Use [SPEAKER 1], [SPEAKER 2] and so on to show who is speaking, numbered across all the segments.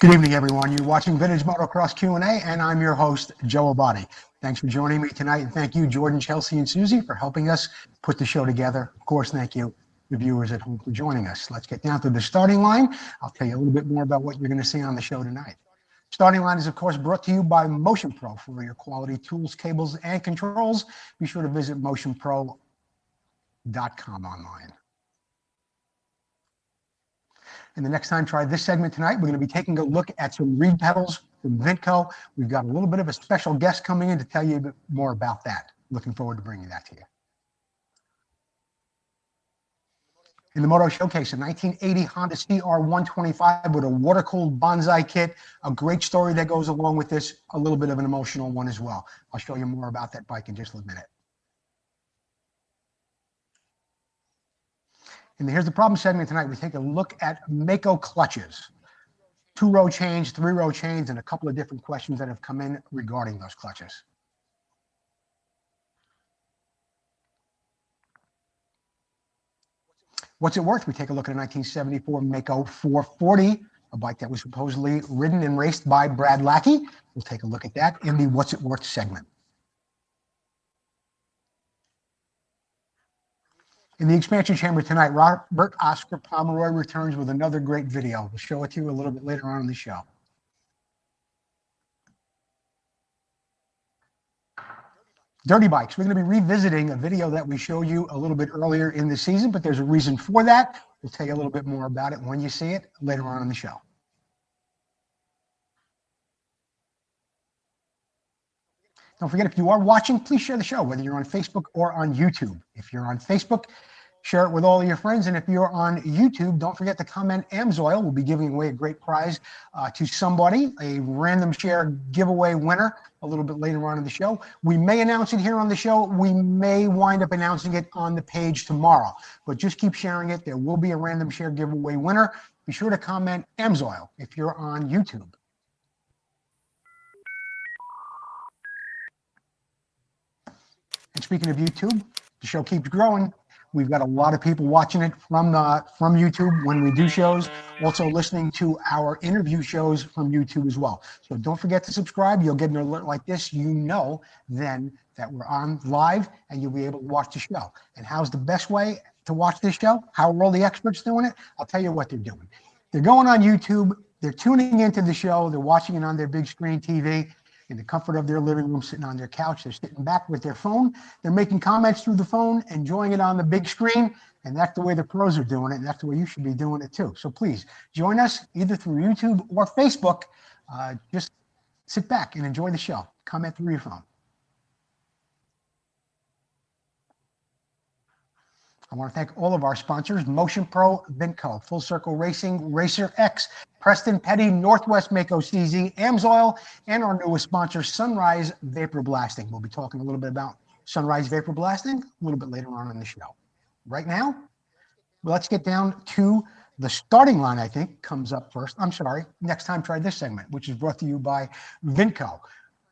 [SPEAKER 1] Good evening, everyone. You're watching Vintage Motocross Q&A, and I'm your host, Joe Abadi. Thanks for joining me tonight, and thank you, Jordan, Chelsea, and Susie, for helping us put the show together. Of course, thank you, the viewers at home, for joining us. Let's get down to the starting line. I'll tell you a little bit more about what you're going to see on the show tonight. Starting line is, of course, brought to you by Motion Pro for your quality tools, cables, and controls. Be sure to visit motionpro.com online. And the next time, try this segment tonight. We're going to be taking a look at some reed pedals from Vintco. We've got a little bit of a special guest coming in to tell you a bit more about that. Looking forward to bringing that to you. In the Moto Showcase, a 1980 Honda CR125 with a water-cooled bonsai kit. A great story that goes along with this, a little bit of an emotional one as well. I'll show you more about that bike in just a minute. And here's the problem segment tonight. We take a look at Mako clutches. 2-row chains, 3-row chains, and a couple of different questions that have come in regarding those clutches. What's it worth? We take a look at a 1974 Mako 440, a bike that was supposedly ridden and raced by Brad Lackey. We'll take a look at that in the What's It Worth segment. In the expansion chamber tonight, Robert Oscar Pomeroy returns with another great video. We'll show it to you a little bit later on in the show. Dirty bikes. We're going to be revisiting a video that we showed you a little bit earlier in the season, but there's a reason for that. We'll tell you a little bit more about it when you see it later on in the show. Don't forget, if you are watching, please share the show, whether you're on Facebook or on YouTube. If you're on Facebook, share it with all of your friends. And if you're on YouTube, don't forget to comment AMSOIL. We'll be giving away a great prize to somebody, a random share giveaway winner a little bit later on in the show. We may announce it here on the show. We may wind up announcing it on the page tomorrow. But just keep sharing it. There will be a random share giveaway winner. Be sure to comment AMSOIL if you're on YouTube. And speaking of YouTube, the show keeps growing. We've got a lot of people watching it from YouTube when we do shows, also listening to our interview shows from YouTube as well. So don't forget to subscribe. You'll get an alert like this. You know then that we're on live and you'll be able to watch the show. And how's the best way to watch this show? How are all the experts doing it? I'll tell you what they're doing. They're going on YouTube. They're tuning into the show. They're watching it on their big screen TV. In the comfort of their living room, sitting on their couch. They're sitting back with their phone. They're making comments through the phone, enjoying it on the big screen. And that's the way the pros are doing it. And that's the way you should be doing it too. So please join us either through YouTube or Facebook. Just sit back and enjoy the show. Comment through your phone. I want to thank all of our sponsors, Motion Pro, Vintco, Full Circle Racing, Racer X, Preston Petty, Northwest Mako CZ, AMSOIL, and our newest sponsor, Sunrise Vapor Blasting. We'll be talking a little bit about Sunrise Vapor Blasting a little bit later on in the show. Right now, let's get down to the starting line, I think, comes up first. I'm sorry, next time try this segment, which is brought to you by Vintco.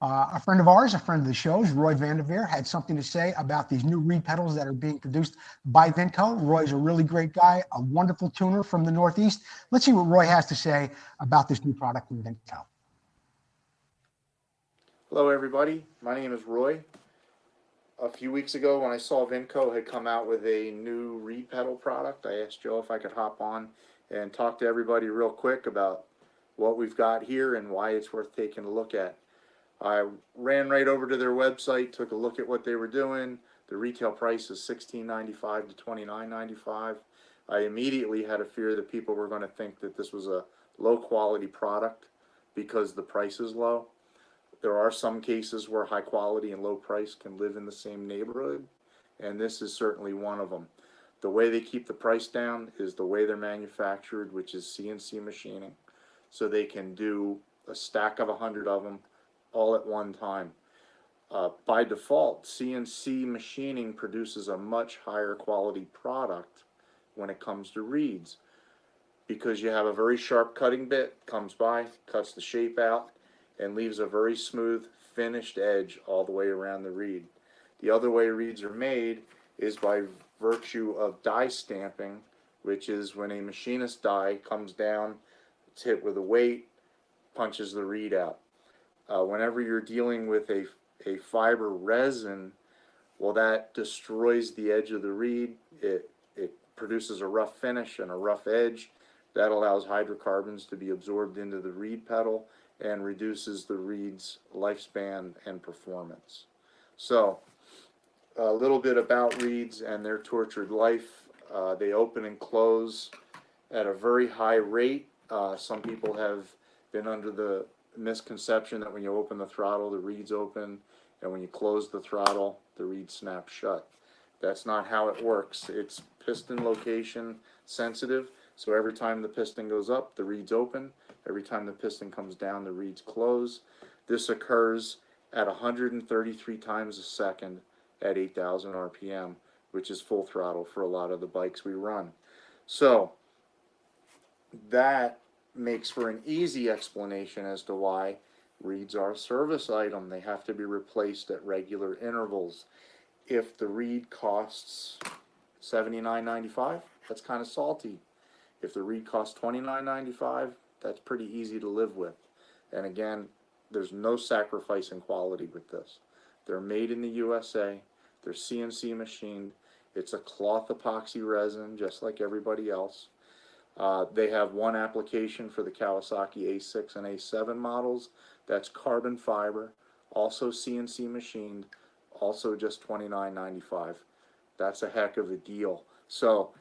[SPEAKER 1] A friend of ours, a friend of the show's, Roy Vanderveer, had something to say about these new reed pedals that are being produced by Vintco. Roy's a really great guy, a wonderful tuner from the Northeast. Let's see what Roy has to say about this new product from Vintco.
[SPEAKER 2] Hello, everybody. My name is Roy. A few weeks ago, when I saw Vintco had come out with a new reed pedal product, I asked Joe if I could hop on and talk to everybody real quick about what we've got here and why it's worth taking a look at. I ran right over to their website, took a look at what they were doing. The retail price is $16.95 to $29.95. I immediately had a fear that people were going to think that this was a low quality product because the price is low. There are some cases where high quality and low price can live in the same neighborhood, and this is certainly one of them. The way they keep the price down is the way they're manufactured, which is CNC machining. So they can do a stack of 100 of them all at one time. By default, CNC machining produces a much higher quality product when it comes to reeds because you have a very sharp cutting bit, comes by, cuts the shape out, and leaves a very smooth finished edge all the way around the reed. The other way reeds are made is by virtue of die stamping, which is when a machinist die comes down, it's hit with a weight, punches the reed out. Whenever you're dealing with a fiber resin, well, that destroys the edge of the reed. It produces a rough finish and a rough edge. That allows hydrocarbons to be absorbed into the reed pedal and reduces the reed's lifespan and performance. So, a little bit about reeds and their tortured life. They open and close at a very high rate. Some people have been under the misconception that when you open the throttle, the reed's open, and when you close the throttle, the reed snaps shut. That's not how it works. It's piston location sensitive, so every time the piston goes up, the reed's open. Every time the piston comes down, the reed's closed. This occurs at 133 times a second at 8,000 RPM, which is full throttle for a lot of the bikes we run. So that makes for an easy explanation as to why reeds are a service item. They have to be replaced at regular intervals. If the reed costs $79.95, that's kind of salty. If the reed costs $29.95, that's pretty easy to live with. And again, there's no sacrifice in quality with this. They're made in the USA. They're CNC machined. It's a cloth epoxy resin, just like everybody else. They have one application for the Kawasaki A6 and A7 models. That's carbon fiber, also CNC machined, also just $29.95. That's a heck of a deal. So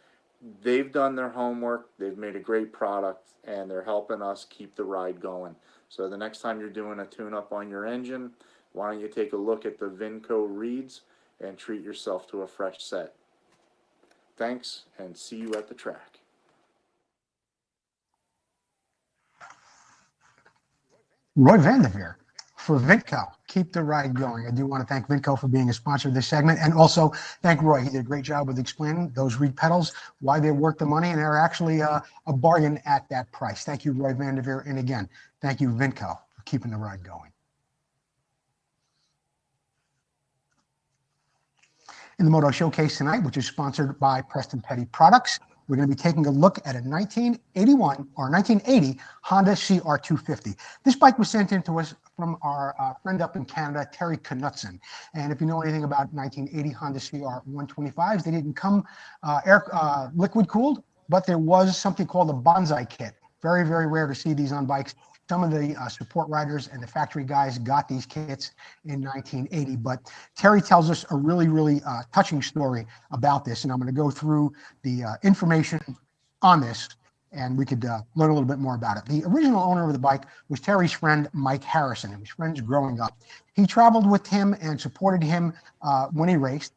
[SPEAKER 2] they've done their homework, they've made a great product, and they're helping us keep the ride going. So the next time you're doing a tune-up on your engine, why don't you take a look at the Vinco reeds and treat yourself to a fresh set. Thanks, and see you at the track.
[SPEAKER 1] Roy Vanderveer for Vinco. Keep the ride going. I do want to thank Vinco for being a sponsor of this segment, and also thank Roy. He did a great job with explaining those reed pedals, why they're worth the money, and they're actually a bargain at that price. Thank you, Roy Vanderveer. And again, thank you, Vinco, for keeping the ride going. In the Moto Showcase tonight, which is sponsored by Preston Petty Products, we're going to be taking a look at a 1980 Honda CR250. This bike was sent in to us from our friend up in Canada, Terry Knutson. And if you know anything about 1980 Honda CR125s, they didn't come liquid cooled, but there was something called a bonsai kit. Very, very rare to see these on bikes. Some of the support riders and the factory guys got these kits in 1980, but Terry tells us a really, really touching story about this, and I'm going to go through the information on this, and we could learn a little bit more about it. The original owner of the bike was Terry's friend, Mike Harrison. He was friends growing up. He traveled with him and supported him when he raced.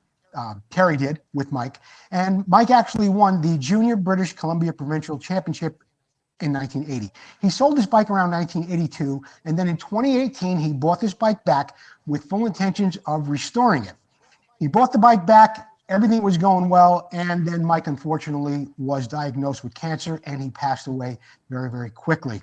[SPEAKER 1] Terry did with Mike, and Mike actually won the Junior British Columbia Provincial Championship in 1980. He sold this bike around 1982, and then in 2018, he bought this bike back with full intentions of restoring it. He bought the bike back, everything was going well, and then Mike, unfortunately, was diagnosed with cancer, and he passed away very, very quickly.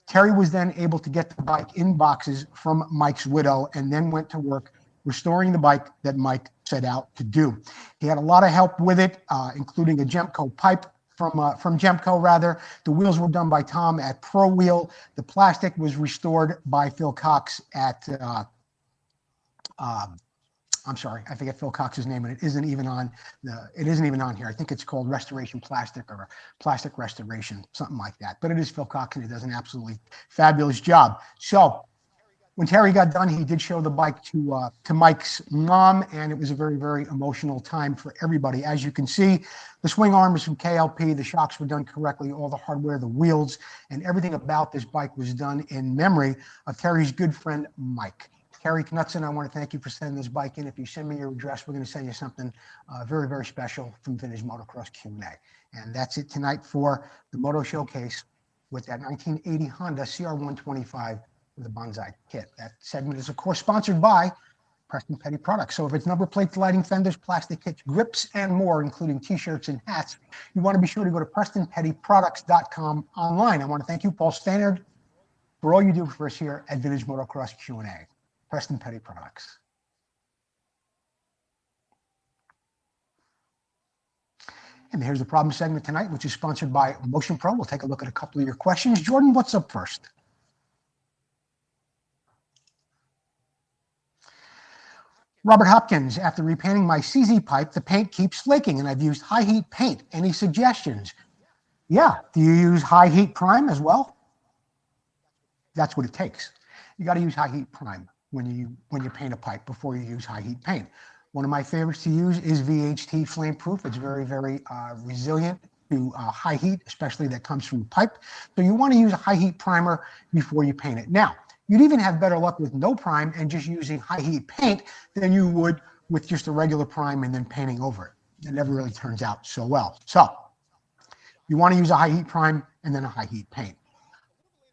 [SPEAKER 1] Terry was then able to get the bike in boxes from Mike's widow, and then went to work restoring the bike that Mike set out to do. He had a lot of help with it, including a Gemco pipe, from Gemco rather. The wheels were done by Tom at Pro Wheel. The plastic was restored by Phil Cox at, I'm sorry, I forget Phil Cox's name, and it isn't even on here. I think it's called Restoration Plastic or Plastic Restoration, something like that. But it is Phil Cox, and he does an absolutely fabulous job. So when Terry got done, he did show the bike to Mike's mom, and it was a very, very emotional time for everybody. As you can see, the swing arm is from KLP. The shocks were done correctly. All the hardware, the wheels, and everything about this bike was done in memory of Terry's good friend, Mike. Terry Knutson, I want to thank you for sending this bike in. If you send me your address, we're going to send you something very, very special from Vintage Motocross Q&A. And that's it tonight for the Moto Showcase with that 1980 Honda CR125 with a bonsai kit. That segment is, of course, sponsored by Preston Petty Products. So if it's number plates, lighting, fenders, plastic kits, grips, and more, including t-shirts and hats, you want to be sure to go to PrestonPettyProducts.com online. I want to thank you, Paul Stannard, for all you do for us here at Vintage Motocross Q&A. Preston Petty Products. And here's the problem segment tonight, which is sponsored by Motion Pro. We'll take a look at a couple of your questions. Jordan, what's up first? Robert Hopkins, after repainting my CZ pipe, the paint keeps flaking and I've used high heat paint. Any suggestions? Yeah. Do you use high heat prime as well? That's what it takes. You got to use high heat prime when you paint a pipe before you use high heat paint. One of my favorites to use is VHT Flame Proof. It's very, very resilient to high heat, especially that comes from the pipe. So you want to use a high heat primer before you paint it. Now, you'd even have better luck with no prime and just using high heat paint than you would with just a regular prime and then painting over it. It never really turns out so well. So you want to use a high heat prime and then a high heat paint.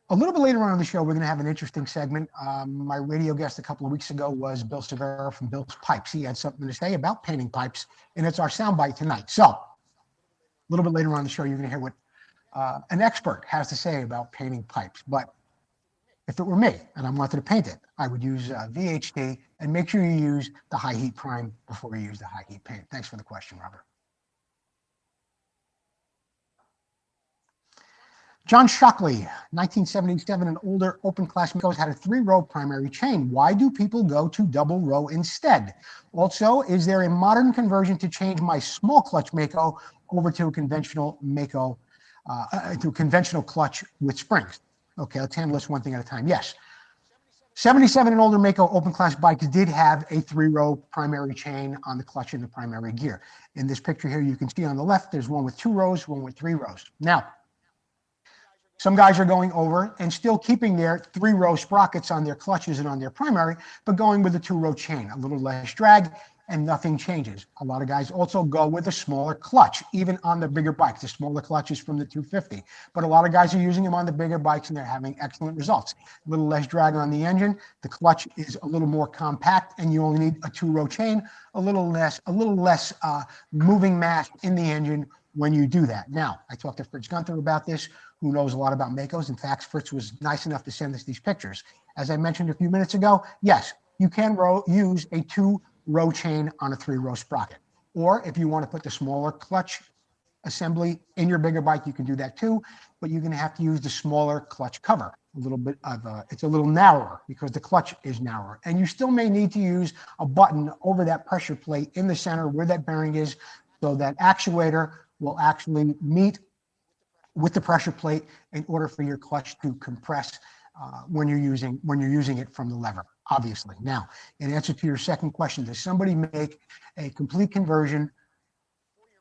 [SPEAKER 1] A little bit later on in the show, we're going to have an interesting segment. My radio guest a couple of weeks ago was Bill Severa from Bill's Pipes. He had something to say about painting pipes, and it's our soundbite tonight. So a little bit later on in the show, you're going to hear what an expert has to say about painting pipes. But if it were me and I wanted to paint it, I would use VHT, and make sure you use the high heat prime before you use the high heat paint. Thanks for the question, Robert. John Shockley, 1977 and older, open class Makos had a 3-row primary chain. Why do people go to double row instead? Also, is there a modern conversion to change my small clutch Mako over to a conventional Mako, to a conventional clutch with springs? Okay, let's handle this one thing at a time. Yes. 77 and older Mako open class bikes did have a 3-row primary chain on the clutch and the primary gear. In this picture here, you can see on the left, there's one with 2 rows, one with 3 rows. Now, some guys are going over and still keeping their 3-row sprockets on their clutches and on their primary, but going with a 2-row chain, a little less drag, and nothing changes. A lot of guys also go with a smaller clutch, even on the bigger bikes. The smaller clutches from the 250, but a lot of guys are using them on the bigger bikes and they're having excellent results. A little less drag on the engine. The clutch is a little more compact and you only need a 2-row chain, a little less moving mass in the engine when you do that. Now, I talked to Fritz Gunther about this, who knows a lot about Makos. In fact, Fritz was nice enough to send us these pictures. As I mentioned a few minutes ago, yes, you can use a 2-row chain on a 3-row sprocket. Or if you want to put the smaller clutch assembly in your bigger bike, you can do that too, but you're going to have to use the smaller clutch cover. It's a little narrower because the clutch is narrower. And you still may need to use a button over that pressure plate in the center where that bearing is, so that actuator will actually meet with the pressure plate in order for your clutch to compress when you're using it from the lever, obviously. Now, in answer to your second question, does somebody make a complete conversion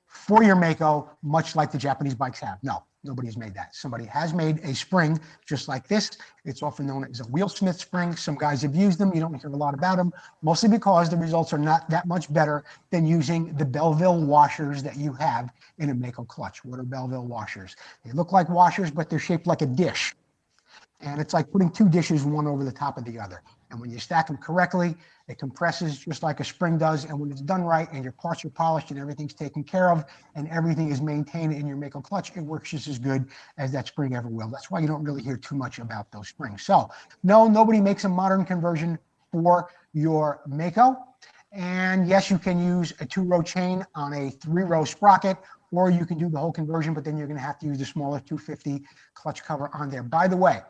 [SPEAKER 1] for your Mako, much like the Japanese bikes have? No, nobody's made that. Somebody has made a spring just like this. It's often known as a wheelsmith spring. Some guys have used them. You don't hear a lot about them, mostly because the results are not that much better than using the Belleville washers that you have in a Mako clutch. What are Belleville washers? They look like washers, but they're shaped like a dish. And it's like putting 2 dishes, one over the top of the other. And when you stack them correctly, it compresses just like a spring does. And when it's done right and your parts are polished and everything's taken care of and everything is maintained in your Mako clutch, it works just as good as that spring ever will. That's why you don't really hear too much about those springs. So no, nobody makes a modern conversion for your Mako. And yes, you can use a 2-row chain on a 3-row sprocket, or you can do the whole conversion, but then you're going to have to use the smaller 250 clutch cover on there. By the way,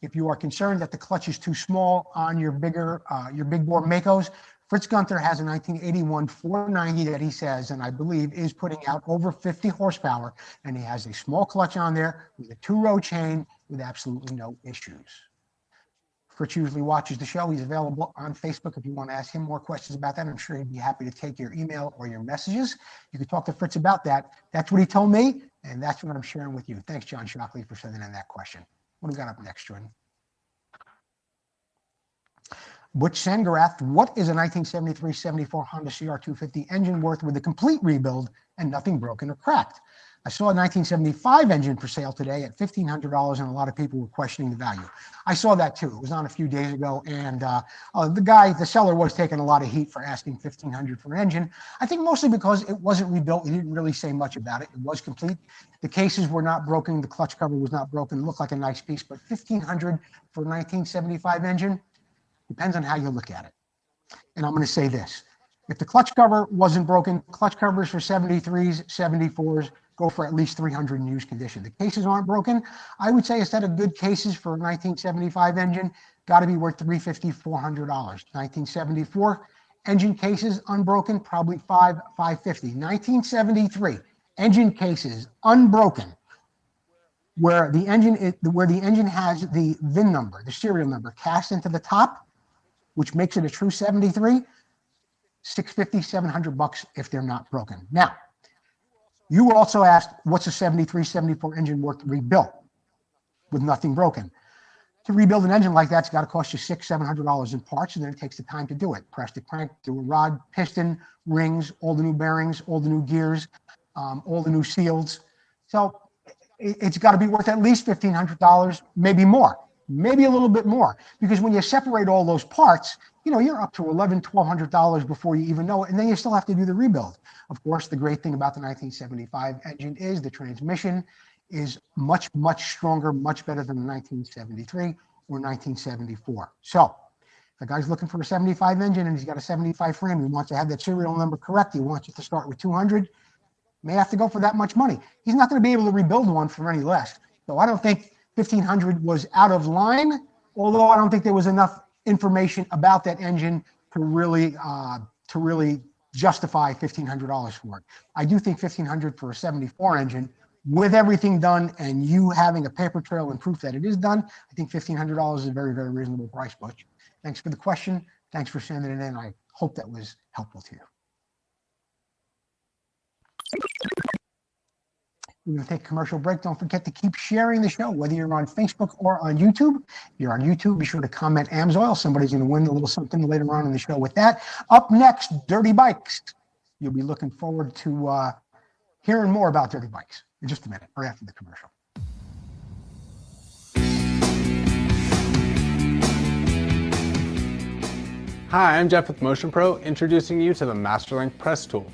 [SPEAKER 1] if you are concerned that the clutch is too small on your big bore Makos, Fritz Gunther has a 1981 490 that he says, and I believe is putting out over 50 horsepower, and he has a small clutch on there with a 2-row chain with absolutely no issues. Fritz usually watches the show. He's available on Facebook if you want to ask him more questions about that. I'm sure he'd be happy to take your email or your messages. You can talk to Fritz about that. That's what he told me, and that's what I'm sharing with you. Thanks, John Shockley, for sending in that question. What do we got up next, Jordan? Butch Sangarath, what is a 1973-74 Honda CR250 engine worth with a complete rebuild and nothing broken or cracked? I saw a 1975 engine for sale today at $1,500, and a lot of people were questioning the value. I saw that too. It was on a few days ago, and the seller was taking a lot of heat for asking $1,500 for an engine. I think mostly because it wasn't rebuilt. He didn't really say much about it. It was complete. The cases were not broken. The clutch cover was not broken. It looked like a nice piece, but $1,500 for a 1975 engine depends on how you look at it. And I'm going to say this. If the clutch cover wasn't broken, clutch covers for 73s, 74s, go for at least $300 in used condition. The cases aren't broken. I would say a set of good cases for a 1975 engine got to be worth $350, $400. 1974 Engine cases unbroken, probably 550. 1973, engine cases unbroken, where the engine has the VIN number, the serial number, cast into the top, which makes it a true 73. $650, $700 if they're not broken. Now, you were also asked, what's a 73, 74 engine worth rebuilt with nothing broken? To rebuild an engine like that, it's got to cost you $600, $700 in parts, and then it takes the time to do it. Press the crank, do a rod, piston, rings, all the new bearings, all the new gears, all the new seals. So it's got to be worth at least $1,500, maybe more, maybe a little bit more, because when you separate all those parts, you're up to $1,100, $1,200 before you even know it, and then you still have to do the rebuild. Of course, the great thing about the 1975 engine is the transmission is much, much stronger, much better than the 1973 or 1974. So if a guy's looking for a 75 engine and he's got a 75 frame, he wants to have that serial number correct, he wants you to start with 200, may have to go for that much money. He's not going to be able to rebuild one for any less. So I don't think 1,500 was out of line, although I don't think there was enough information about that engine to really justify $1,500 for it. I do think $1,500 for a 74 engine with everything done and you having a paper trail and proof that it is done, I think $1,500 is a very, very reasonable price, Butch. Thanks for the question. Thanks for sending it in. I hope that was helpful to you. We're going to take a commercial break. Don't forget to keep sharing the show, whether you're on Facebook or on YouTube. If you're on YouTube, be sure to comment AMSOIL. Somebody's going to win a little something later on in the show with that. Up next, Dirty Bikes. You'll be looking forward to hearing more about Dirty Bikes in just a minute, or after the commercial.
[SPEAKER 3] Hi, I'm Jeff with Motion Pro, introducing you to the Masterlink Press Tool.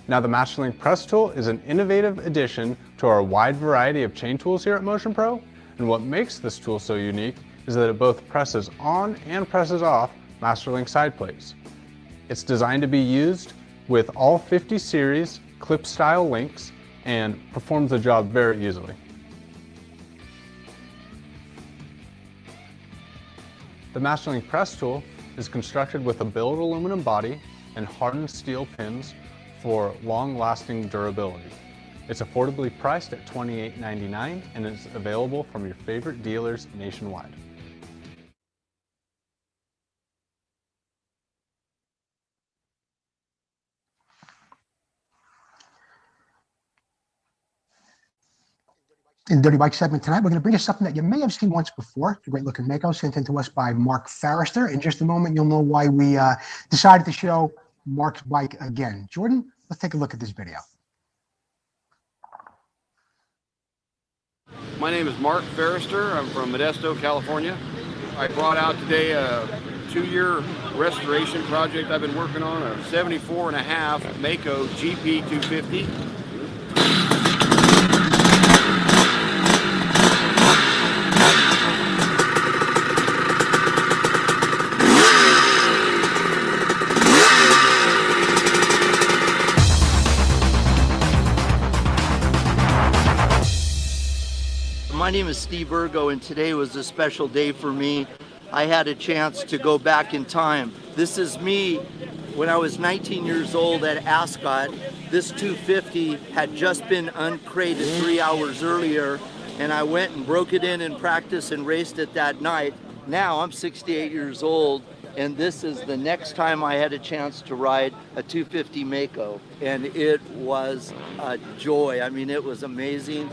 [SPEAKER 3] Now, the Masterlink Press Tool is an innovative addition to our wide variety of chain tools here at Motion Pro, and what makes this tool so unique is that it both presses on and presses off Masterlink side plates. It's designed to be used with all 50 series clip-style links and performs the job very easily. The Masterlink Press Tool is constructed with a billet aluminum body and hardened steel pins for long-lasting durability. It's affordably priced at $28.99 and is available from your favorite dealers nationwide.
[SPEAKER 1] In the Dirty Bike segment tonight, we're going to bring you something that you may have seen once before. It's a great looking Mako sent in to us by Mark Forrester. In just a moment, you'll know why we decided to show Mark's bike again. Jordan, let's take a look at this video.
[SPEAKER 4] My name is Mark Forrester. I'm from Modesto, California. I brought out today a 2-year restoration project I've been working on, a 74.5 Mako GP 250.
[SPEAKER 5] My name is Steve Virgo, and today was a special day for me. I had a chance to go back in time. This is me when I was 19 years old at Ascot. This 250 had just been uncrated 3 hours earlier, and I went and broke it in practice and raced it that night. Now I'm 68 years old, and this is the next time I had a chance to ride a 250 Mako, and it was a joy. I mean, it was amazing.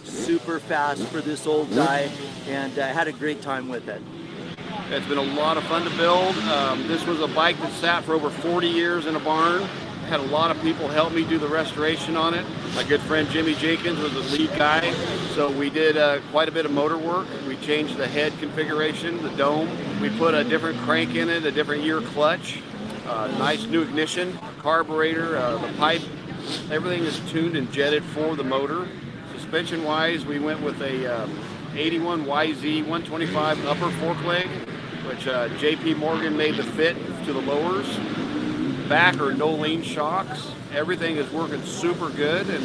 [SPEAKER 5] Super fast for this old guy, and I had a great time with it.
[SPEAKER 4] It's been a lot of fun to build. This was a bike that sat for over 40 years in a barn. Had a lot of people help me do the restoration on it. My good friend Jimmy Jenkins was the lead guy, so we did quite a bit of motor work. We changed the head configuration, the dome. We put a different crank in it, a different year clutch, nice new ignition, carburetor, the pipe. Everything is tuned and jetted for the motor. Suspension wise, we went with a 81 YZ 125 upper fork leg, which JP Morgan made the fit to the lowers. Back are no lean shocks. Everything is working super good, and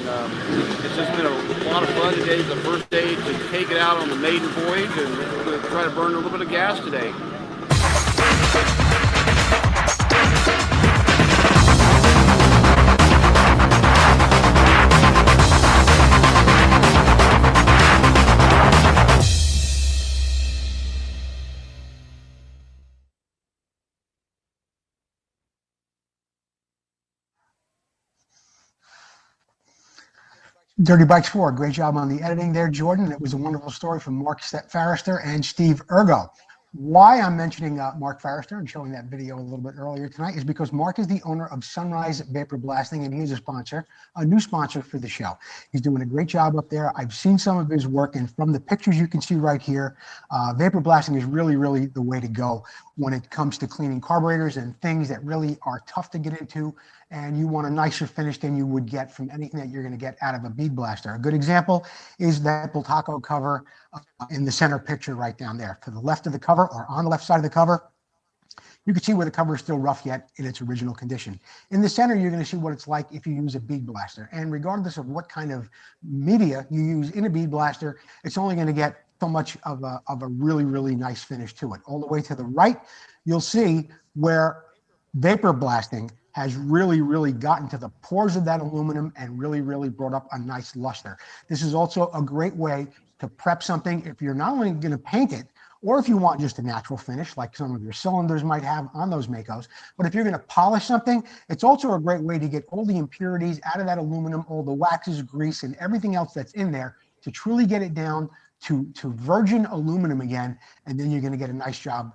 [SPEAKER 4] it's just been a lot of fun. Today is the first day to take it out on the maiden voyage, and we're going to try to burn a little bit of gas today.
[SPEAKER 1] Dirty Bikes 4, great job on the editing there, Jordan. It was a wonderful story from Mark Forrester and Steve Ergo. Why I'm mentioning Mark Forrester and showing that video a little bit earlier tonight is because Mark is the owner of Sunrise Vapor Blasting, and he's a new sponsor for the show. He's doing a great job up there. I've seen some of his work, and from the pictures you can see right here, vapor blasting is really, really the way to go when it comes to cleaning carburetors and things that really are tough to get into, and you want a nicer finish than you would get from anything that you're going to get out of a bead blaster. A good example is that Bultaco cover in the center picture right down there. To the left of the cover, or on the left side of the cover, you can see where the cover is still rough yet in its original condition. In the center, you're going to see what it's like if you use a bead blaster. And regardless of what kind of media you use in a bead blaster, it's only going to get so much of a really, really nice finish to it. All the way to the right, you'll see where vapor blasting has really, really gotten to the pores of that aluminum and really, really brought up a nice luster. This is also a great way to prep something if you're not only going to paint it, or if you want just a natural finish like some of your cylinders might have on those Makos, but if you're going to polish something, it's also a great way to get all the impurities out of that aluminum, all the waxes, grease, and everything else that's in there to truly get it down to virgin aluminum again, and then you're going to get a nice job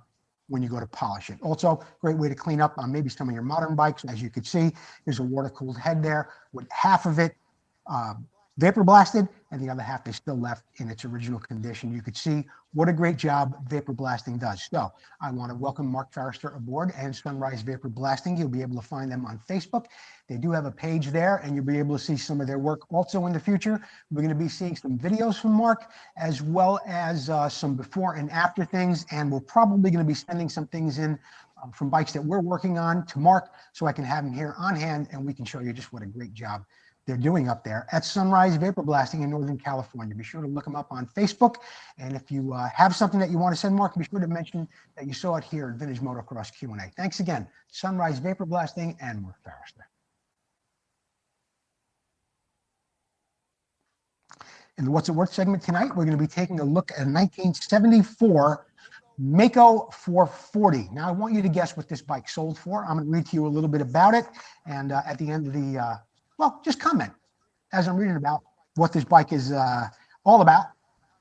[SPEAKER 1] when you go to polish it. Also, great way to clean up on maybe some of your modern bikes. As you can see, there's a water-cooled head there with half of it vapor blasted, and the other half is still left in its original condition. You could see what a great job vapor blasting does. So I want to welcome Mark Forrester aboard and Sunrise Vapor Blasting. You'll be able to find them on Facebook. They do have a page there, and you'll be able to see some of their work. Also in the future, we're going to be seeing some videos from Mark, as well as some before and after things, and we're probably going to be sending some things in from bikes that we're working on to Mark, so I can have him here on hand, and we can show you just what a great job they're doing up there at Sunrise Vapor Blasting in Northern California. Be sure to look them up on Facebook. And if you have something that you want to send Mark, be sure to mention that you saw it here at Vintage Motocross Q&A. Thanks again, Sunrise Vapor Blasting and Mark Forrester. In the What's It Worth segment tonight, we're going to be taking a look at a 1974 Mako 440. Now, I want you to guess what this bike sold for. I'm going to read to you a little bit about it. And at the end of the well, just comment as I'm reading about what this bike is all about.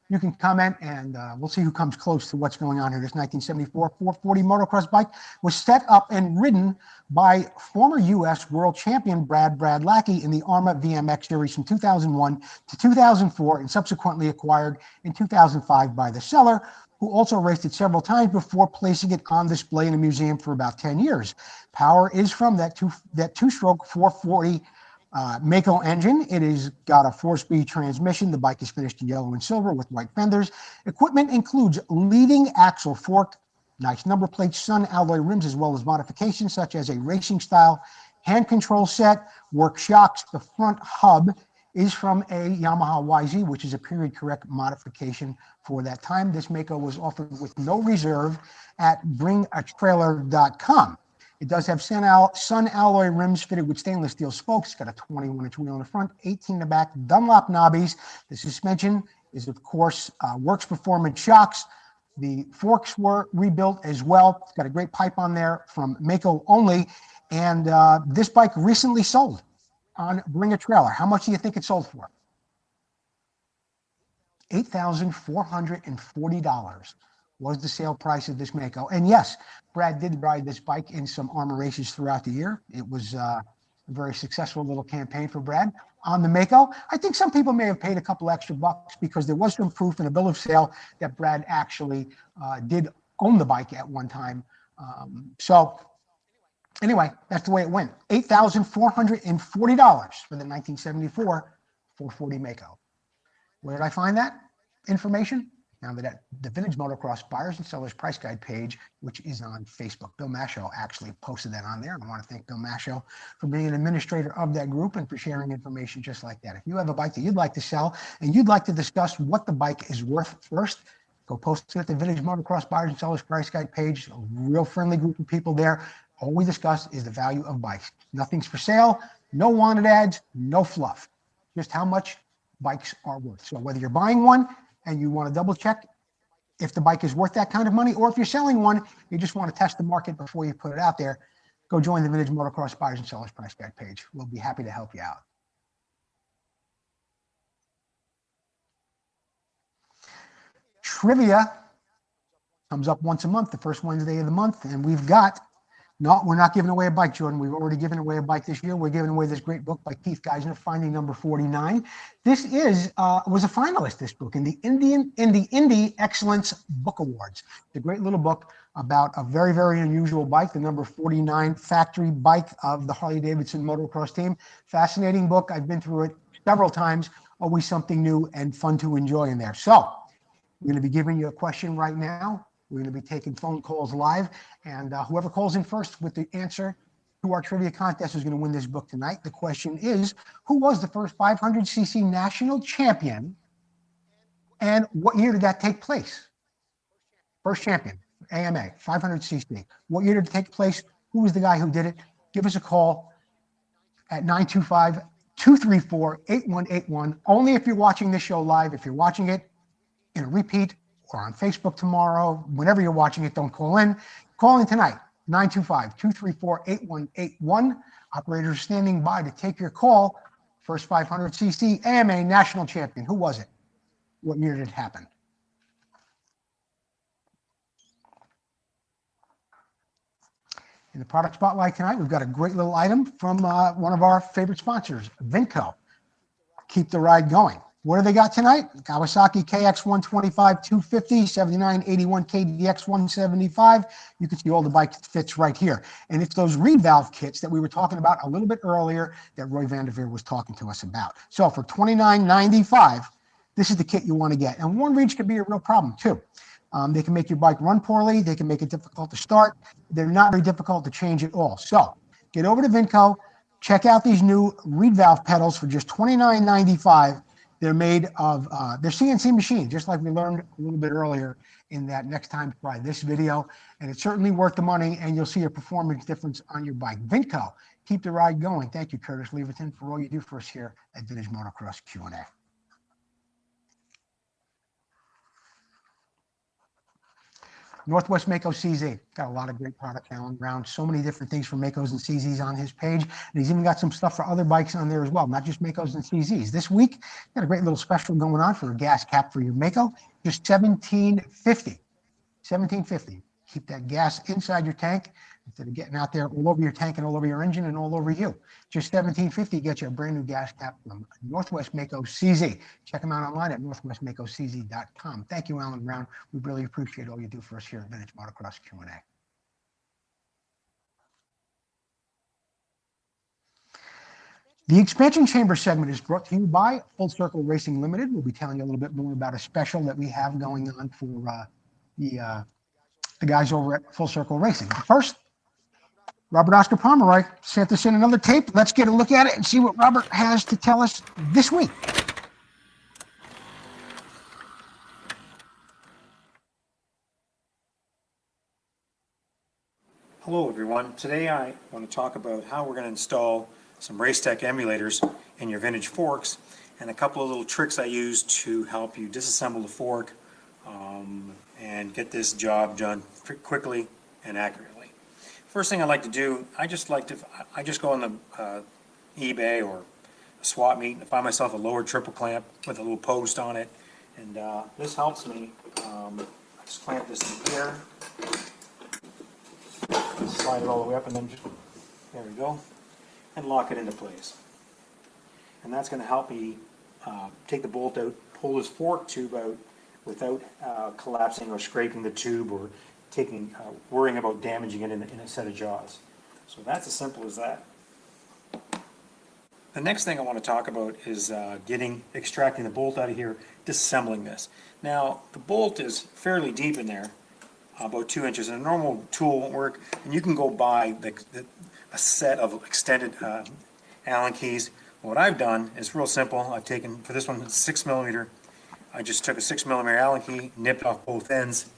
[SPEAKER 1] You can comment, and we'll see who comes close to what's going on here. This 1974 440 motocross bike was set up and ridden by former U.S. world champion Brad Lackey in the AHRMA VMX series from 2001 to 2004, and subsequently acquired in 2005 by the seller, who also raced it several times before placing it on display in a museum for about 10 years. Power is from that two-stroke 440 Mako engine. It has got a 4-speed transmission. The bike is finished in yellow and silver with white fenders. Equipment includes leading axle fork, nice number plates, Sun alloy rims, as well as modifications such as a racing style hand control set, work shocks. The front hub is from a Yamaha YZ, which is a period correct modification for that time. This Mako was offered with no reserve at bringatrailer.com. It does have Sun alloy rims fitted with stainless steel spokes. It's got a 21-inch wheel in the front, 18 in the back, Dunlop knobbies. The suspension is, of course, Works Performance shocks. The forks were rebuilt as well. It's got a great pipe on there from Mako only. And this bike recently sold on Bring a Trailer. How much do you think it sold for? $8,440 was the sale price of this Mako. And yes, Brad did ride this bike in some AHRMA races throughout the year. It was a very successful little campaign for Brad on the Mako. I think some people may have paid a couple extra bucks because there was some proof in a bill of sale that Brad actually did own the bike at one time. So anyway, that's the way it went. $8,440 for the 1974 440 Mako. Where did I find that information? Now that at the Vintage Motocross Buyers and Sellers Price Guide page, which is on Facebook. Bill Masho actually posted that on there. And I want to thank Bill Masho for being an administrator of that group and for sharing information just like that. If you have a bike that you'd like to sell and you'd like to discuss what the bike is worth first, go post it at the Vintage Motocross Buyers and Sellers Price Guide page. A real friendly group of people there. All we discuss is the value of bikes. Nothing's for sale, no wanted ads, no fluff. Just how much bikes are worth. So whether you're buying one and you want to double check if the bike is worth that kind of money, or if you're selling one, you just want to test the market before you put it out there, go join the Vintage Motocross Buyers and Sellers Price Guide page. We'll be happy to help you out. trivia comes up once a month, the first Wednesday of the month, and we're not giving away a bike, Jordan. We've already given away a bike this year. We're giving away this great book by Keith Geisner, Finding Number 49. This was a finalist, this book, in the Indie Excellence Book Awards. It's a great little book about a very, very unusual bike, the number 49 factory bike of the Harley-Davidson motocross team. Fascinating book. I've been through it several times. Always something new and fun to enjoy in there. So we're going to be giving you a question right now. We're going to be taking phone calls live, and whoever calls in first with the answer to our trivia contest is going to win this book tonight. The question is, who was the first 500cc national champion, and what year did that take place? First champion, AMA, 500cc. What year did it take place? Who was the guy who did it? Give us a call at 925-234-8181. Only if you're watching this show live. If you're watching it in a repeat, or on Facebook tomorrow, whenever you're watching it, don't call in. Call in tonight, 925-234-8181. Operators standing by to take your call. First 500cc AMA national champion. Who was it? What year did it happen? In the product spotlight tonight, we've got a great little item from one of our favorite sponsors, Vinco. Keep the ride going. What do they got tonight? Kawasaki KX125 250, 7981 KDX 175. You can see all the bike fits right here. And it's those reed valve kits that we were talking about a little bit earlier that Roy Vanderveer was talking to us about. So for $29.95, this is the kit you want to get. And worn reeds can be a real problem too. They can make your bike run poorly. They can make it difficult to start. They're not very difficult to change at all. So get over to Vinco. Check out these new reed valve pedals for just $29.95. They're made of, they're CNC machines, just like we learned a little bit earlier in that Next Time Try This video. And it's certainly worth the money, and you'll see a performance difference on your bike. Vinco, keep the ride going. Thank you, Curtis Leverton, for all you do for us here at Vintage Motocross Q&A. Northwest Mako CZ, got a lot of great product around, so many different things for Makos and CZs on his page. And he's even got some stuff for other bikes on there as well, not just Makos and CZs. This week, got a great little special going on for a gas cap for your Mako, just $17.50. $17.50. Keep that gas inside your tank instead of getting out there all over your tank and all over your engine and all over you. Just $17.50 gets you a brand new gas cap from Northwest Mako CZ. Check them out online at northwestmakocz.com. Thank you, Alan Brown. We really appreciate all you do for us here at Vintage Motocross Q&A. The Expansion Chamber segment is brought to you by Full Circle Racing Limited. We'll be telling you a little bit more about a special that we have going on for the guys over at Full Circle Racing. But first, Robert Oscar Pomeroy sent us in another tape. Let's get a look at it and see what Robert has to tell us this week.
[SPEAKER 6] Hello everyone. Today I want to talk about how we're going to install some Racetech emulators in your vintage forks, and a couple of little tricks I use to help you disassemble the fork and get this job done quickly and accurately. First thing I like to do, I just go on the eBay or a swap meet and find myself a lower triple clamp with a little post on it, and this helps me. I just clamp this in here, slide it all the way up, and then just, there we go, and lock it into place. And that's going to help me take the bolt out, pull this fork tube out without collapsing or scraping the tube or worrying about damaging it in a set of jaws. So that's as simple as that. The next thing I want to talk about is extracting the bolt out of here, disassembling this. Now the bolt is fairly deep in there, about 2 inches, and a normal tool won't work, and you can go buy a set of extended Allen keys. What I've done is real simple. I've taken, for this one, 6mm. I just took a 6mm Allen key, nipped off both ends.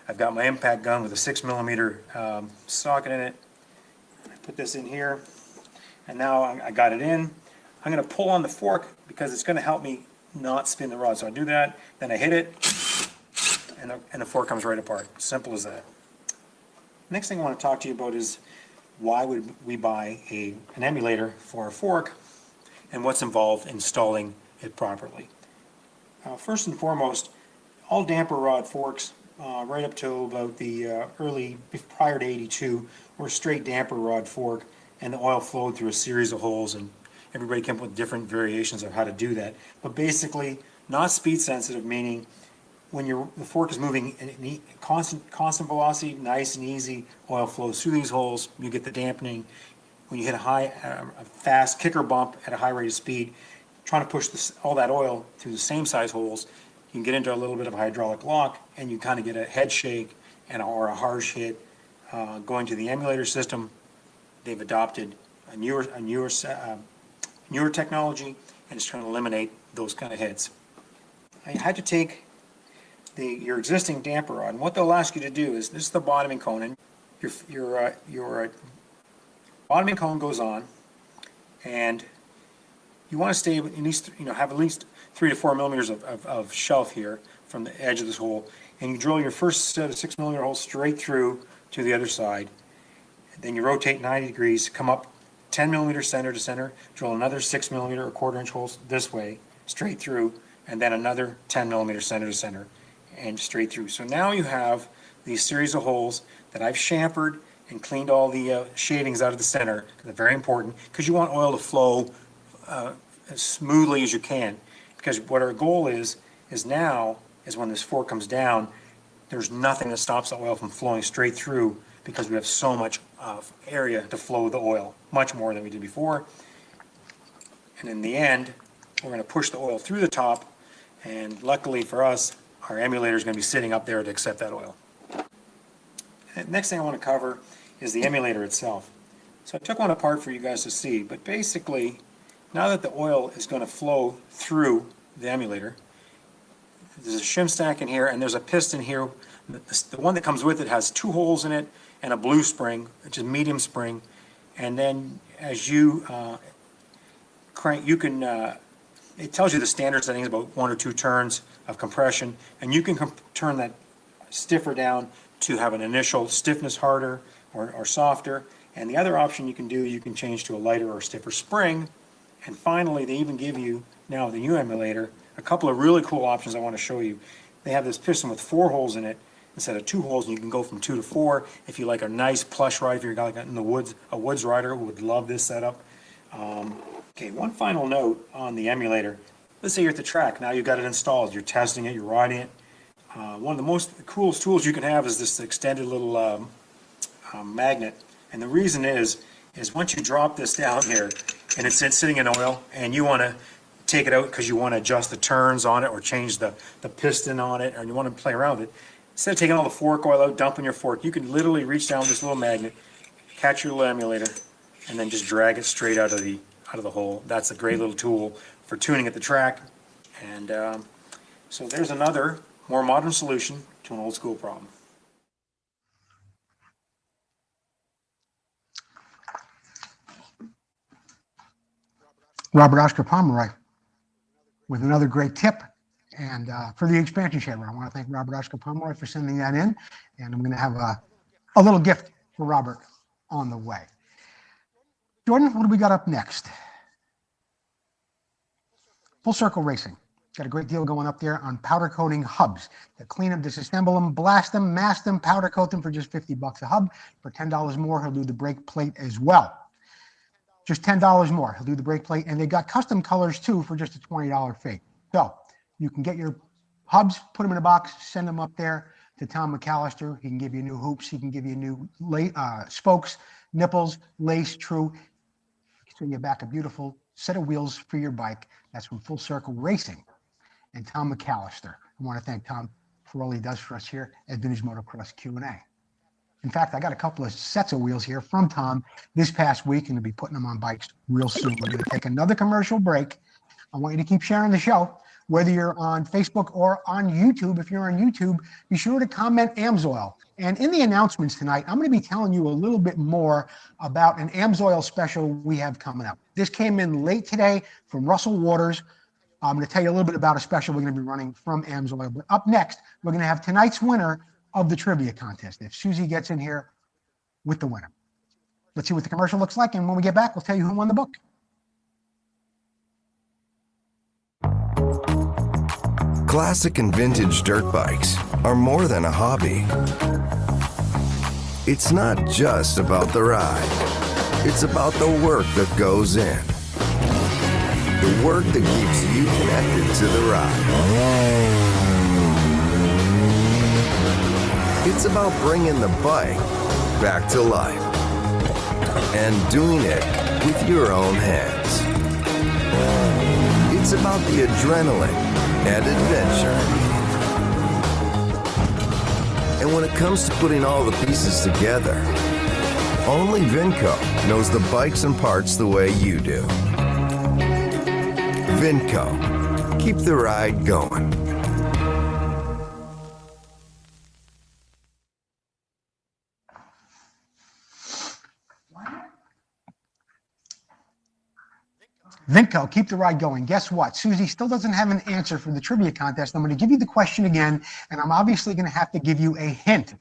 [SPEAKER 6] I've got my impact gun with a 6mm socket in it. I put this in here, and now I got it in. I'm going to pull on the fork because it's going to help me not spin the rod. So I do that, then I hit it, and the fork comes right apart. Simple as that. Next thing I want to talk to you about is why would we buy an emulator for a fork, and what's involved in installing it properly. First and foremost, all damper rod forks, right up to about the prior to 82, were straight damper rod fork, and the oil flowed through a series of holes, and everybody came up with different variations of how to do that. But basically, not speed sensitive, meaning when the fork is moving at constant velocity, nice and easy, oil flows through these holes, you get the dampening. When you hit a fast kicker bump at a high rate of speed, trying to push all that oil through the same size holes, you can get into a little bit of a hydraulic lock, and you kind of get a head shake or a harsh hit. Going to the emulator system, they've adopted a newer technology, and it's trying to eliminate those kind of hits. I had to take your existing damper rod, and what they'll ask you to do is, this is the bottoming cone, and your bottoming cone goes on, and you want to stay at least, have at least 3 to 4 millimeters of shelf here from the edge of this hole, and you drill your first set of 6 millimeter holes straight through to the other side. Then you rotate 90 degrees, come up 10 millimeters center to center, drill another 6 millimeter or 1/4 inch holes this way, straight through, and then another 10 millimeter center to center, and straight through. So now you have these series of holes that I've chamfered and cleaned all the shavings out of the center. They're very important because you want oil to flow as smoothly as you can. Because what our goal is when this fork comes down, there's nothing that stops the oil from flowing straight through, because we have so much area to flow the oil, much more than we did before. And in the end, we're going to push the oil through the top, and luckily for us, our emulator is going to be sitting up there to accept that oil. And next thing I want to cover is the emulator itself. So I took one apart for you guys to see, but basically, now that the oil is going to flow through the emulator, there's a shim stack in here, and there's a piston here. The one that comes with it has 2 holes in it and a blue spring, which is medium spring. And then as you crank, you can, it tells you the standard settings, about 1 or 2 turns of compression, and you can turn that stiffer down to have an initial stiffness harder or softer. And the other option you can do, you can change to a lighter or stiffer spring. And finally, they even give you, now with the new emulator, a couple of really cool options I want to show you. They have this piston with 4 holes in it instead of 2 holes, and you can go from 2 to 4 if you like a nice plush ride. If you're like in the woods, a woods rider would love this setup. Okay, one final note on the emulator. Let's say you're at the track, now you've got it installed, you're testing it, you're riding it. One of the most coolest tools you can have is this extended little magnet. And the reason is once you drop this down here and it's sitting in oil and you want to take it out because you want to adjust the turns on it or change the piston on it, or you want to play around with it, instead of taking all the fork oil out, dumping your fork, you can literally reach down with this little magnet, catch your little emulator, and then just drag it straight out of the hole. That's a great little tool for tuning at the track. And so there's another more modern solution to an old school problem.
[SPEAKER 1] Robert Oscar Pomeroy with another great tip, and for the expansion shaver. I want to thank Robert Oscar Pomeroy for sending that in, and I'm going to have a little gift for Robert on the way. Jordan, what do we got up next? Full Circle Racing. Got a great deal going up there on powder coating hubs. To clean them, disassemble them, blast them, mask them, powder coat them for just $50 a hub. For $10 more, he'll do the brake plate as well. Just $10 more, he'll do the brake plate, and they got custom colors too for just a $20 fee. So you can get your hubs, put them in a box, send them up there to Tom McAllister. He can give you new hoops, he can give you new spokes, nipples, lace, true. So you back a beautiful set of wheels for your bike. That's from Full Circle Racing and Tom McAllister. I want to thank Tom for all he does for us here at Vintage Motocross Q&A. In fact, I got a couple of sets of wheels here from Tom this past week, and I'll be putting them on bikes real soon. We're going to take another commercial break. I want you to keep sharing the show, whether you're on Facebook or on YouTube. If you're on YouTube, be sure to comment AMSOIL. And in the announcements tonight, I'm going to be telling you a little bit more about an AMSOIL special we have coming up. This came in late today from Russell Waters. I'm going to tell you a little bit about a special we're going to be running from AMSOIL. But up next, we're going to have tonight's winner of the trivia contest, if Susie gets in here with the winner. Let's see what the commercial looks like, and when we get back, we'll tell you who won the book.
[SPEAKER 7] Classic and vintage dirt bikes are more than a hobby. It's not just about the ride. It's about the work that goes in. The work that keeps you connected to the ride. It's about bringing the bike back to life and doing it with your own hands. It's about the adrenaline and adventure. And when it comes to putting all the pieces together, only Vinco knows the bikes and parts the way you do. Vinco, keep the ride going.
[SPEAKER 1] Vinco, keep the ride going. Guess what? Susie still doesn't have an answer for the trivia contest. I'm going to give you the question again, and I'm obviously going to have to give you a hint.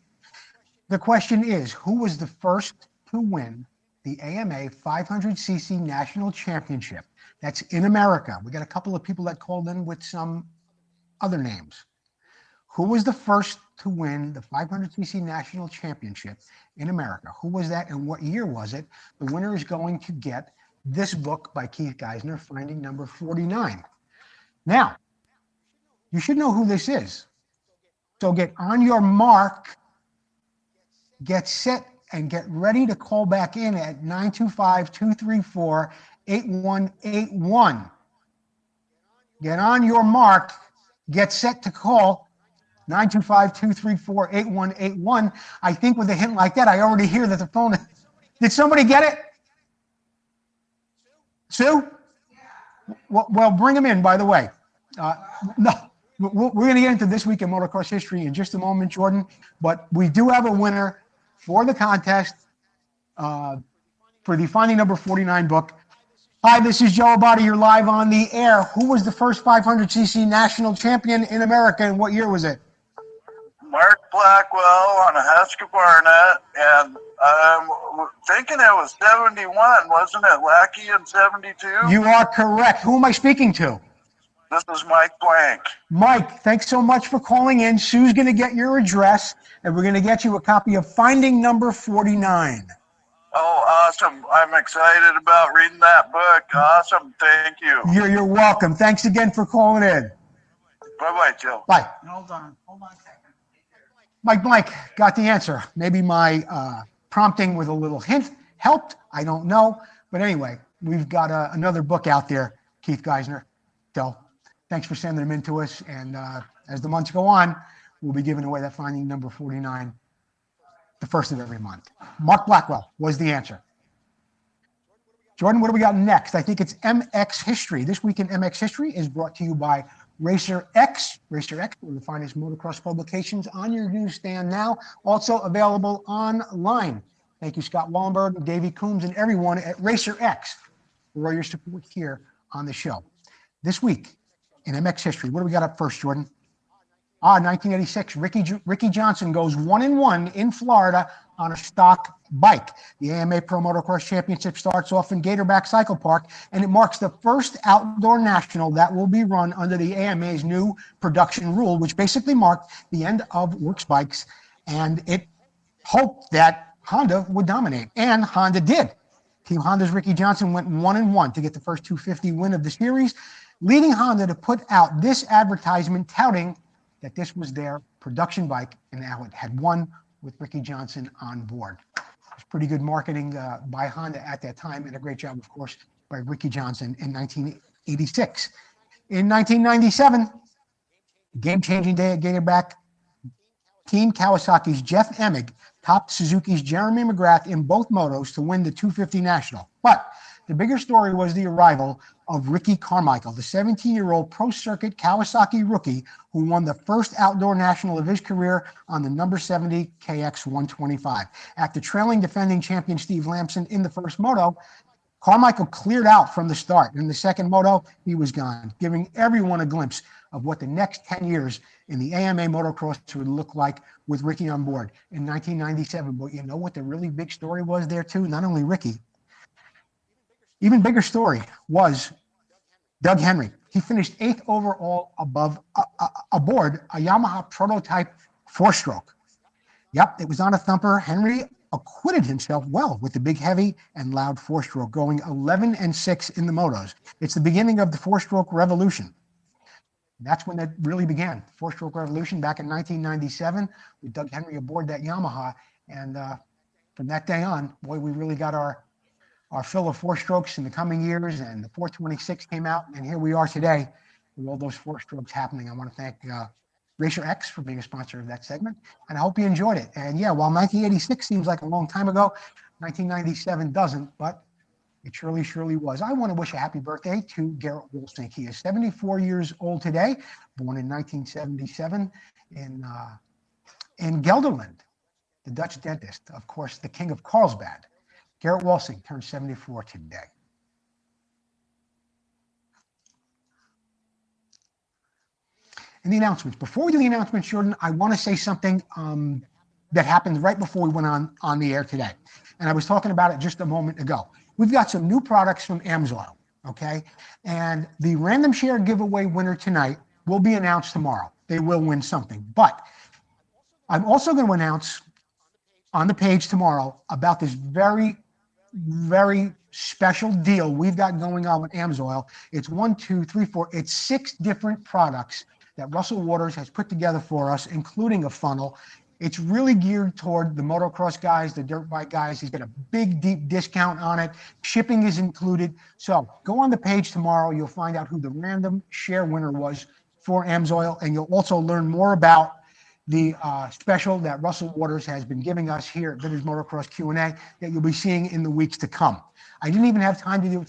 [SPEAKER 1] The question is, who was the first to win the AMA 500cc National Championship? That's in America. We got a couple of people that called in with some other names. Who was the first to win the 500cc National Championship in America? Who was that, and what year was it? The winner is going to get this book by Keith Geisner, Finding Number 49. Now, you should know who this is. So get on your mark, get set, and get ready to call back in at 925-234-8181. Get on your mark, get set to call 925-234-8181. I think with a hint like that, I already hear that the phone. Did somebody get it? Sue? Well, bring them in, by the way. No, we're going to get into this week in motocross history in just a moment, Jordan. But we do have a winner for the contest for the Finding Number 49 book. Hi, this is Joe Abadi. You're live on the air. Who was the first 500cc national champion in America, and what year was it?
[SPEAKER 8] Mark Blackwell on a Husqvarna, and I'm thinking it was 71, wasn't it? Lackey in 72?
[SPEAKER 1] You are correct. Who am I speaking to?
[SPEAKER 8] This is Mike Blank.
[SPEAKER 1] Mike, thanks so much for calling in. Sue's going to get your address, and we're going to get you a copy of Finding Number 49.
[SPEAKER 8] Oh, awesome. I'm excited about reading that book. Awesome. Thank you.
[SPEAKER 1] You're welcome. Thanks again for calling in.
[SPEAKER 8] Bye-bye, Joe.
[SPEAKER 1] Bye.
[SPEAKER 9] Hold on a second.
[SPEAKER 1] Mike Blank got the answer. Maybe my prompting with a little hint helped. I don't know. But anyway, we've got another book out there, Keith Geisner. So thanks for sending them in to us. And as the months go on, we'll be giving away that Finding Number 49 the first of every month. Mark Blackwell was the answer. Jordan, what do we got next? I think it's MX History. This week in MX History is brought to you by Racer X. Racer X, one of the finest motocross publications on your newsstand now, also available online. Thank you, Scott Wallenberg, Davey Coombs, and everyone at Racer X for all your support here on the show. This week in MX History, what do we got up first, Jordan? 1986, Ricky Johnson goes 1-1 in Florida on a stock bike. The AMA Pro Motocross Championship starts off in Gatorback Cycle Park, and it marks the first outdoor national that will be run under the AMA's new production rule, which basically marked the end of works bikes, and it hoped that Honda would dominate, and Honda did. Team Honda's Ricky Johnson went 1-1 to get the first 250 win of the series, leading Honda to put out this advertisement touting that this was their production bike, and now it had won with Ricky Johnson on board. It was pretty good marketing by Honda at that time, and a great job, of course, by Ricky Johnson in 1986. In 1997, game-changing day at Gatorback, Team Kawasaki's Jeff Emig topped Suzuki's Jeremy McGrath in both motos to win the 250 National. But the bigger story was the arrival of Ricky Carmichael, the 17-year-old Pro Circuit Kawasaki rookie who won the first outdoor national of his career on the number 70 KX 125. After trailing defending champion Steve Lamson in the first moto, Carmichael cleared out from the start. In the second moto, he was gone, giving everyone a glimpse of what the next 10 years in the AMA motocross would look like with Ricky on board in 1997. But you know what the really big story was there too? Not only Ricky, even bigger story was Doug Henry. He finished 8th overall aboard a Yamaha prototype 4-stroke. Yep, it was on a thumper. Henry acquitted himself well with the big, heavy, and loud 4-stroke, going 11-6 in the motos. It's the beginning of the 4-stroke revolution. That's when that really began. 4-stroke revolution back in 1997 with Doug Henry aboard that Yamaha. And from that day on, boy, we really got our fill of 4-strokes in the coming years. And the 426 came out, and here we are today with all those 4-strokes happening. I want to thank Racer X for being a sponsor of that segment, and I hope you enjoyed it. And yeah, while 1986 seems like a long time ago, 1997 doesn't, but it surely was. I want to wish a happy birthday to Garrett Wolfsink. He is 74 years old today, born in 1977 in Gelderland, the Dutch dentist, of course, the king of Carlsbad. Garrett Wolfsink turned 74 today. And the announcements. Before we do the announcements, Jordan, I want to say something that happened right before we went on the air today. And I was talking about it just a moment ago. We've got some new products from AMSOIL, okay? And the random share giveaway winner tonight will be announced tomorrow. They will win something. But I'm also going to announce on the page tomorrow about this very, very special deal we've got going on with AMSOIL. It's 1, 2, 3, 4. It's 6 different products that Russell Waters has put together for us, including a funnel. It's really geared toward the motocross guys, the dirt bike guys. He's got a big, deep discount on it. Shipping is included. So go on the page tomorrow. You'll find out who the random share winner was for AMSOIL, and you'll also learn more about the special that Russell Waters has been giving us here at Vintage Motocross Q&A that you'll be seeing in the weeks to come. I didn't even have time to do it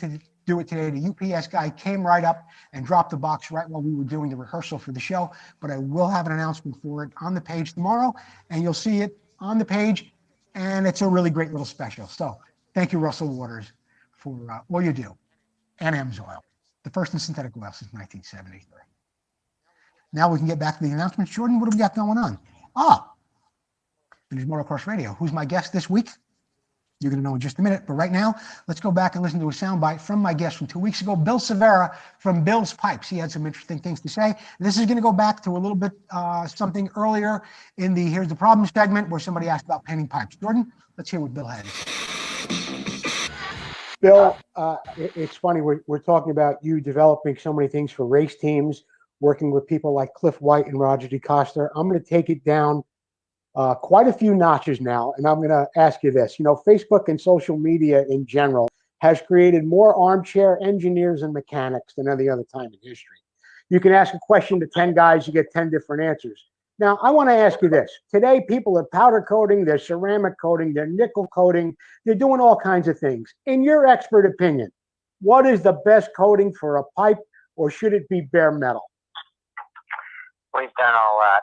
[SPEAKER 1] today. The UPS guy came right up and dropped the box right while we were doing the rehearsal for the show, but I will have an announcement for it on the page tomorrow, and you'll see it on the page, and it's a really great little special. So thank you, Russell Waters, for all you do, and AMSOIL, the first in synthetic oil since 1973. Now we can get back to the announcements. Jordan, what do we got going on? Vintage Motocross Radio. Who's my guest this week? You're going to know in just a minute. But right now, let's go back and listen to a soundbite from my guest from 2 weeks ago, Bill Severa from Bill's Pipes. He had some interesting things to say. This is going to go back to a little bit something earlier in the Here's the Problem segment where somebody asked about painting pipes. Jordan, let's hear what Bill had.
[SPEAKER 9] Bill, it's funny. We're talking about you developing so many things for race teams, working with people like Cliff White and Roger DeCoster. I'm going to take it down quite a few notches now, and I'm going to ask you this. You know, Facebook and social media in general has created more armchair engineers and mechanics than any other time in history. You can ask a question to 10 guys, you get 10 different answers. Now, I want to ask you this. Today, people are powder coating, they're ceramic coating, they're nickel coating, they're doing all kinds of things. In your expert opinion, what is the best coating for a pipe, or should it be bare metal?
[SPEAKER 10] We've done all that.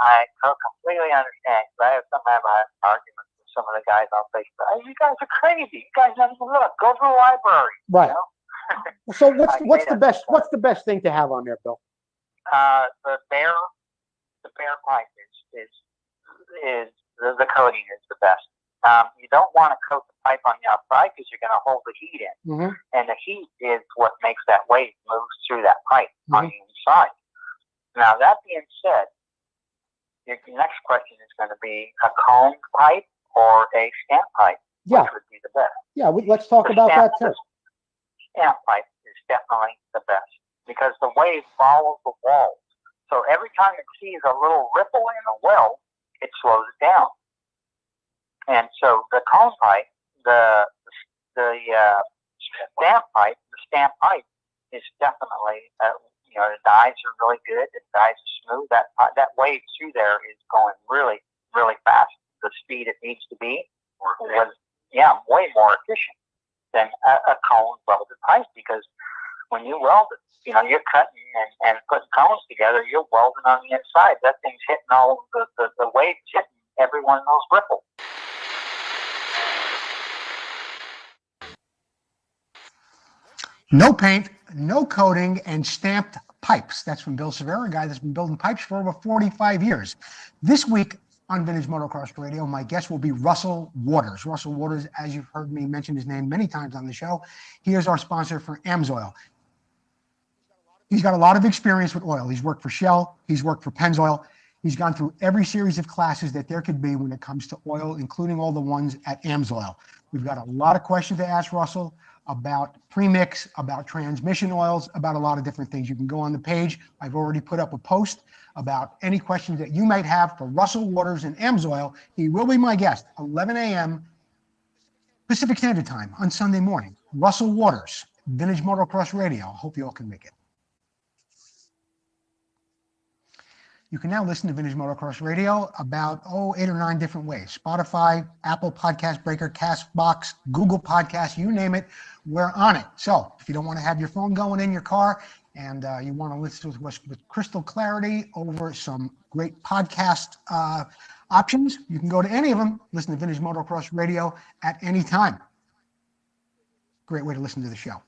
[SPEAKER 10] I completely understand. I have some arguments with some of the guys on Facebook. You guys are crazy. You guys don't even look. Go to the library.
[SPEAKER 9] Right.
[SPEAKER 10] You know?
[SPEAKER 9] So what's the best thing to have on there, Bill?
[SPEAKER 10] The bare pipe is the coating is the best. You don't want to coat the pipe on the outside because you're going to hold the heat in, and the heat is what makes that wave move through that pipe on the inside. Now, that being said, your next question is going to be a cone pipe or a stamp pipe, which would be the best.
[SPEAKER 9] Yeah, let's talk about that too.
[SPEAKER 10] Stamp pipe is definitely the best because the wave follows the walls. So every time it sees a little ripple in the well, it slows it down. And so the cone pipe, the stamp pipe is definitely the dyes are really good. The dyes are smooth. That wave through there is going really, really fast. The speed it needs to be was, way more efficient than a cone welded pipe because when you weld it, you're cutting and putting cones together, you're welding on the inside. That thing's hitting all the waves hitting every one of those ripples.
[SPEAKER 1] No paint, no coating, and stamped pipes. That's from Bill Severa, a guy that's been building pipes for over 45 years. This week on Vintage Motocross Radio, my guest will be Russell Waters. Russell Waters, as you've heard me mention his name many times on the show, he is our sponsor for AMSOIL. He's got a lot of experience with oil. He's worked for Shell. He's worked for Pennzoil. He's gone through every series of classes that there could be when it comes to oil, including all the ones at AMSOIL. We've got a lot of questions to ask Russell about premix, about transmission oils, about a lot of different things. You can go on the page. I've already put up a post about any questions that you might have for Russell Waters and AMSOIL. He will be my guest, 11 a.m. Pacific Standard Time on Sunday morning. Russell Waters, Vintage Motocross Radio. I hope you all can make it. You can now listen to Vintage Motocross Radio about, 8 or 9 different ways. Spotify, Apple Podcast Breaker, Castbox, Google Podcasts, you name it, we're on it. So if you don't want to have your phone going in your car and you want to listen to us with crystal clarity over some great podcast options, you can go to any of them, listen to Vintage Motocross Radio at any time. Great way to listen to the show.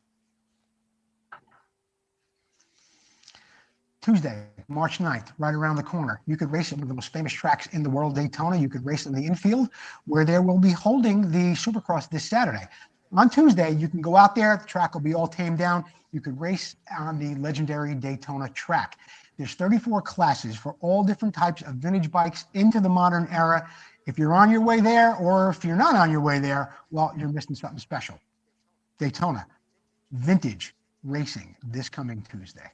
[SPEAKER 1] Tuesday, March 9th, right around the corner. You could race at one of the most famous tracks in the world, Daytona. You could race in the infield, where they will be holding the Supercross this Saturday. On Tuesday, you can go out there. The track will be all tamed down. You could race on the legendary Daytona track. There's 34 classes for all different types of vintage bikes into the modern era. If you're on your way there, or if you're not on your way there, well, you're missing something special. Daytona, vintage racing this coming Tuesday.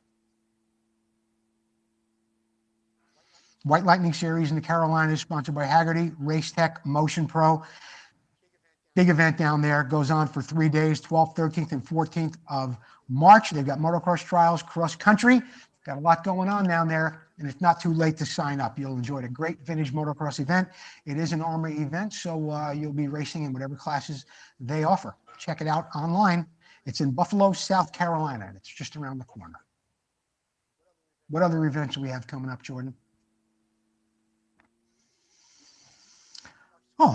[SPEAKER 1] White Lightning Series in the Carolinas, sponsored by Haggerty, Race Tech, Motion Pro. Big event down there. Goes on for 3 days, 12th, 13th, and 14th of March. They've got motocross trials, cross country. Got a lot going on down there, and it's not too late to sign up. You'll enjoy a great vintage motocross event. It is an AHRMA event, so you'll be racing in whatever classes they offer. Check it out online. It's in Buffalo, South Carolina, and it's just around the corner. What other events do we have coming up, Jordan?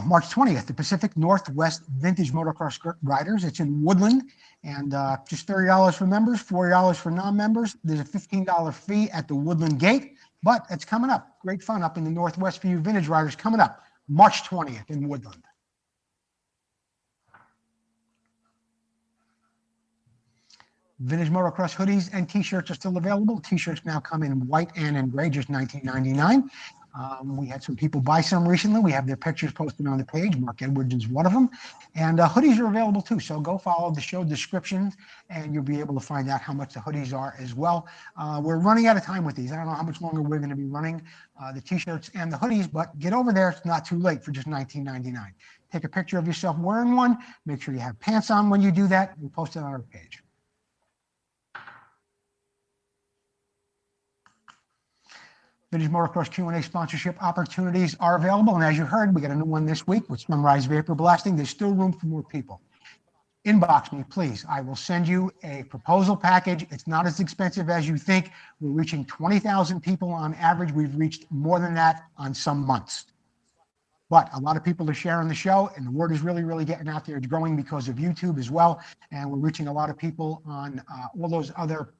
[SPEAKER 1] March 20th, the Pacific Northwest Vintage Motocross Riders. It's in Woodland, and just $30 for members, $40 for non-members. There's a $15 fee at the Woodland Gate, but it's coming up. Great fun up in the Northwest for you vintage riders coming up March 20th in Woodland. Vintage Motocross hoodies and t-shirts are still available. T-shirts now come in white and in gray, just $19.99. We had some people buy some recently. We have their pictures posted on the page. Mark Edwards is one of them. And hoodies are available too. So go follow the show descriptions and you'll be able to find out how much the hoodies are as well. We're running out of time with these. I don't know how much longer we're going to be running the t-shirts and the hoodies, but get over there. It's not too late for just $19.99. Take a picture of yourself wearing one. Make sure you have pants on when you do that. We'll post it on our page. Vintage Motocross Q&A sponsorship opportunities are available. And as you heard, we got a new one this week with Sunrise Vapor Blasting. There's still room for more people. Inbox me, please. I will send you a proposal package. It's not as expensive as you think. We're reaching 20,000 people on average. We've reached more than that on some months. But a lot of people are sharing the show, and the word is really, really getting out there. It's growing because of YouTube as well. And we're reaching a lot of people on all those other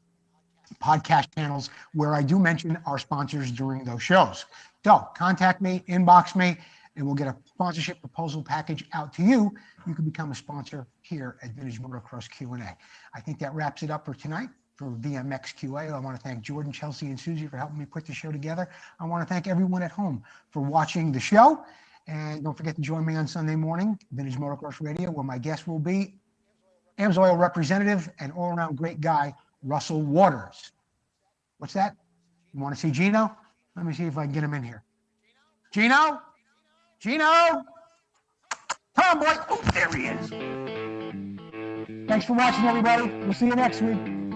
[SPEAKER 1] podcast channels where I do mention our sponsors during those shows. So contact me, inbox me, and we'll get a sponsorship proposal package out to you. You can become a sponsor here at Vintage Motocross Q&A. I think that wraps it up for tonight for VMXQ&A. I want to thank Jordan, Chelsea, and Susie for helping me put the show together. I want to thank everyone at home for watching the show. And don't forget to join me on Sunday morning, Vintage Motocross Radio, where my guest will be AMSOIL representative and all-around great guy, Russell Waters. What's that? You want to see Gino? Let me see if I can get him in here. Gino? Gino? Come on, boy. Oh, there he is. Thanks for watching, everybody. We'll see you next week.